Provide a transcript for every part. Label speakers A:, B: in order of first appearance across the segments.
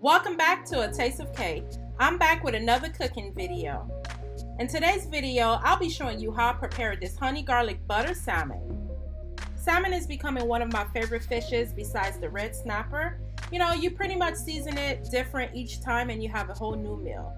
A: Welcome back to A Taste of K. I'm back with another cooking video. In today's video, I'll be showing you how I prepare this honey garlic butter salmon. Salmon is becoming one of my favorite fishes besides the red snapper. You know, you pretty much season it different each time and you have a whole new meal.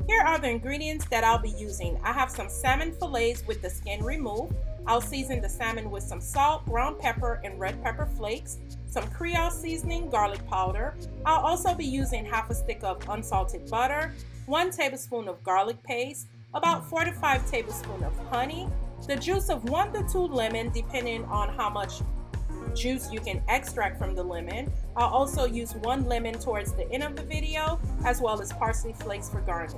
A: Here are the ingredients that I'll be using. I have some salmon fillets with the skin removed. I'll season the salmon with some salt, ground pepper, and red pepper flakes, some Creole seasoning, garlic powder. I'll also be using half a stick of unsalted butter, 1 tablespoon of garlic paste, about 4 to 5 tablespoons of honey, the juice of 1 to 2 lemon depending on how much juice you can extract from the lemon. I'll also use 1 lemon towards the end of the video, as well as parsley flakes for garnish.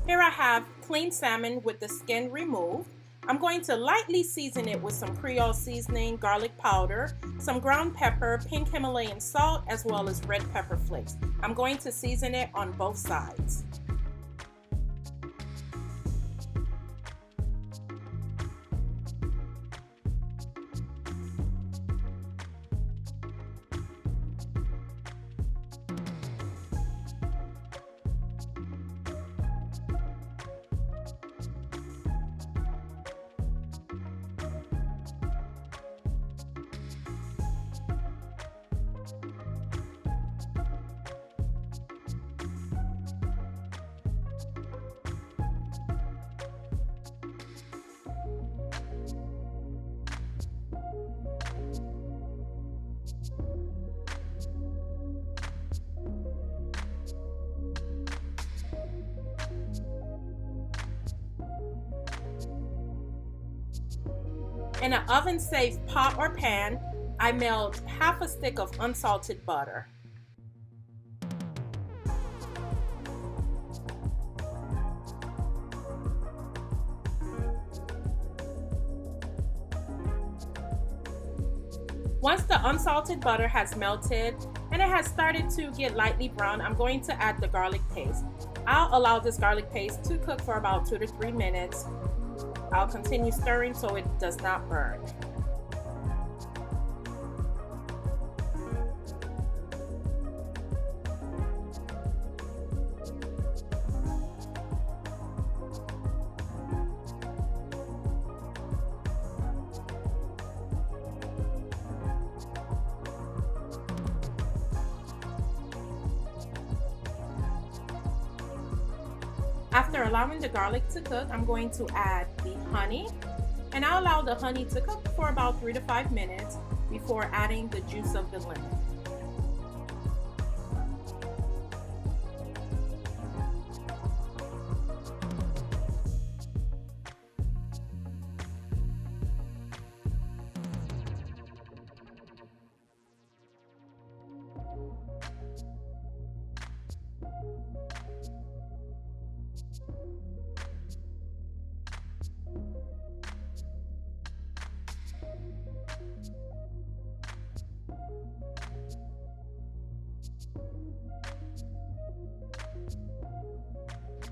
A: Here I have clean salmon with the skin removed. I'm going to lightly season it with some Creole seasoning, garlic powder, some ground pepper, pink Himalayan salt, as well as red pepper flakes. I'm going to season it on both sides. In an oven-safe pot or pan, I melt half a stick of unsalted butter. Once the unsalted butter has melted and it has started to get lightly brown, I'm going to add the garlic paste. I'll allow this garlic paste to cook for about 2 to 3 minutes. I'll continue stirring so it does not burn. After allowing the garlic to cook, I'm going to add the honey, and I'll allow the honey to cook for about 3 to 5 minutes before adding the juice of the lemon.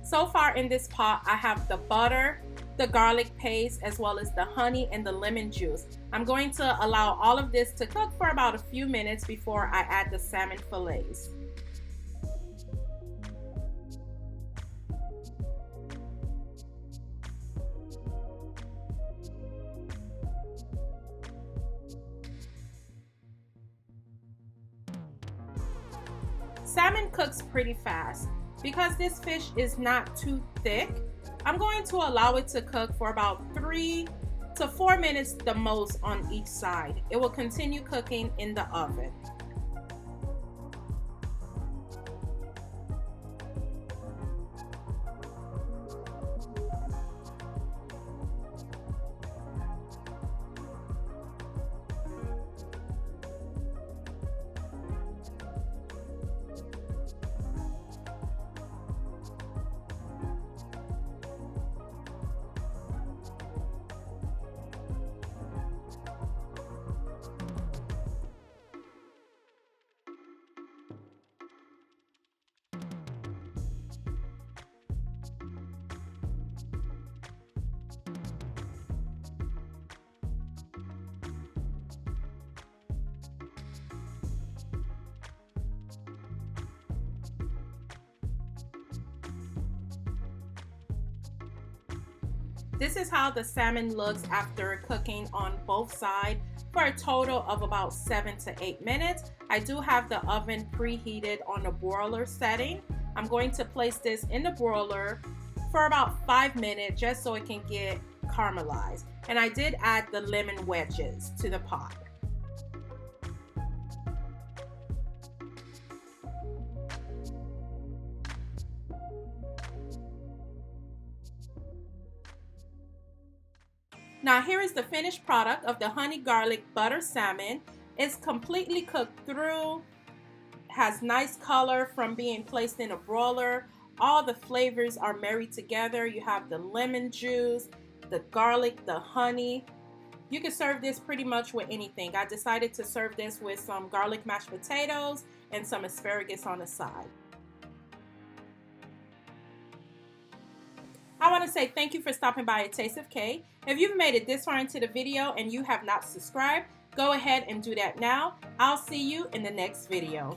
A: So far in this pot, I have the butter, the garlic paste, as well as the honey and the lemon juice. I'm going to allow all of this to cook for about a few minutes before I add the salmon fillets. Salmon cooks pretty fast. Because this fish is not too thick, I'm going to allow it to cook for about 3 to 4 minutes the most on each side. It will continue cooking in the oven. This is how the salmon looks after cooking on both sides for a total of about 7 to 8 minutes. I do have the oven preheated on the broiler setting. I'm going to place this in the broiler for about 5 minutes just so it can get caramelized. And I did add the lemon wedges to the pot. Now here is the finished product of the honey garlic butter salmon. It's completely cooked through, has nice color from being placed in a broiler. All the flavors are married together. You have the lemon juice, the garlic, the honey. You can serve this pretty much with anything. I decided to serve this with some garlic mashed potatoes and some asparagus on the side. I want to say thank you for stopping by at Taste of K. If you've made it this far into the video and you have not subscribed, go ahead and do that now. I'll see you in the next video.